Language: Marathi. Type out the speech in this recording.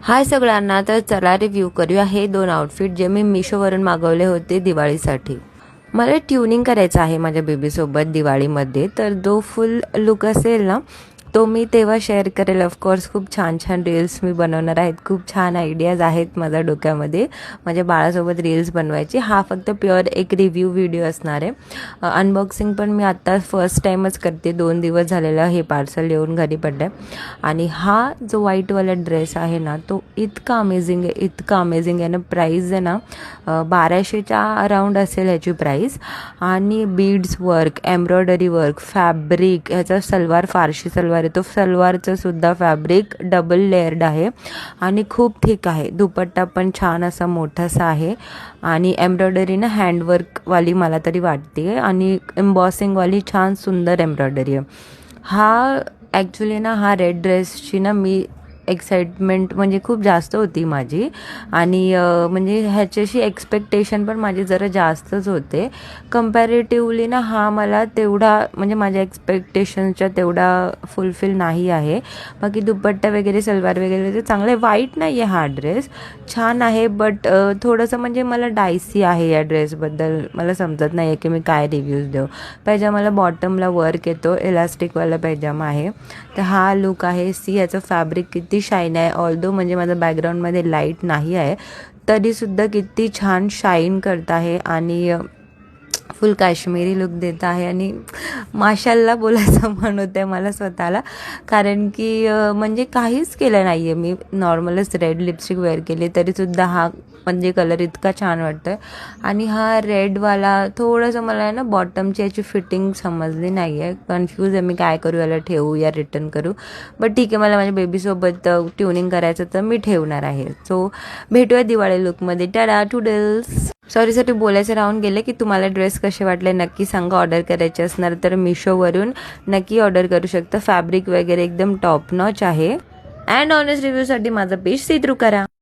हाय सगळ्यांना, तर चला रिव्ह्यू करूया हे 2 आउटफिट जे मी मिशोवरून मागवले होते दिवाळीसाठी. मला ट्युनिंग करायचं आहे माझ्या बेबीसोबत दिवाळीमध्ये, तर जो फुल लुक असेल ना तो मी तेव्हा शेअर करेल. ऑफकोर्स खूप छान छान रील्स मी बनवणार आहेत. खूप छान आयडियाज आहेत माझ्या डोक्यामध्ये माझ्या बाळासोबत रील्स बनवायची. हा फक्त प्युअर एक रिव्ह्यू व्हिडिओ असणार आहे. अनबॉक्सिंग पण मी आत्ता फर्स्ट टाईमच करते. 2 दिवस झालेला हे पार्सल येऊन घरी पडलं आणि हा जो व्हाईटवाला ड्रेस आहे ना तो इतका अमेझिंग आहे, इतका अमेझिंग आहे ना. प्राईस आहे ना 1200च्या अराउंड असेल ह्याची प्राईस. आणि beads work, embroidery work, fabric, ह्याचा सलवार फारशी सलवार आहे. तो सलवारचं सुद्धा फॅब्रिक डबल लेअर्ड आहे आणि खूप थिक आहे. दुपट्टा पण छान असा मोठासा आहे आणि एम्ब्रॉयडरी ना हँडवर्कवाली मला तरी वाटते आणि एम्बॉसिंगवाली छान सुंदर एम्ब्रॉयडरी आहे. हा ॲक्च्युली ना हा रेड ड्रेसची ना मी एक्साइटमेंट म्हणजे खूप जास्त होती माझी आणि म्हणजे ह्याच्याशी एक्सपेक्टेशन पण माझी जरा जास्तच होते कम्पॅरेटिव्हली ना. हा मला तेवढा म्हणजे माझ्या एक्सपेक्टेशनच्या तेवढा फुलफिल नाही आहे. बाकी दुपट्टा वगैरे सलवार वगैरे ते चांगलं आहे. वाईट नाही आहे हा ड्रेस, छान आहे, बट थोडंसं म्हणजे मला डायसी आहे या ड्रेसबद्दल. मला समजत नाही आहे की मी काय रिव्ह्यूज देऊ. पैजामाला बॉटमला वर्क येतो, इलास्टिकवाला पैजामा आहे. तर हा लुक आहे. सी याचं फॅब्रिक किती शाईन आहे. ऑल्दो म्हणजे माझ्या बॅकग्राऊंडमध्ये लाईट नाही आहे तरीसुद्धा किती छान शाईन करत आहे आणि फुल काश्मीरी लुक देत आहे आणि माशाल्लाह बोलायचं मन होतं आहे मला स्वतःला. कारण की म्हणजे काहीच केलं नाही आहे मी, नॉर्मलच रेड लिपस्टिक वेअर केली तरीसुद्धा हा म्हणजे कलर इतका छान वाटतो आहे. आणि हा रेडवाला थोडंसं मला आहे ना बॉटमची याची फिटिंग समजली नाही आहे. कन्फ्यूज आहे मी काय करू, याला ठेवू या रिटर्न करू. बट ठीक आहे, मला माझ्या बेबीसोबत ट्युनिंग करायचं तर मी ठेवणार आहे. सो भेटूया दिवाळी लुकमध्ये. टाटा टूडल्स. सॉरी बोलायचं राहून गेले की तुम्हाला ड्रेस कसे वाटले नक्की सांगा. ऑर्डर करायचे असणार तर मिशोवरून नक्की ऑर्डर करू शकता. फॅब्रिक वगैरे एकदम टॉप नॉच आहे. अँड ऑनेस्ट रिव्ह्यूसाठी माझं पेज सी थ्रू करा.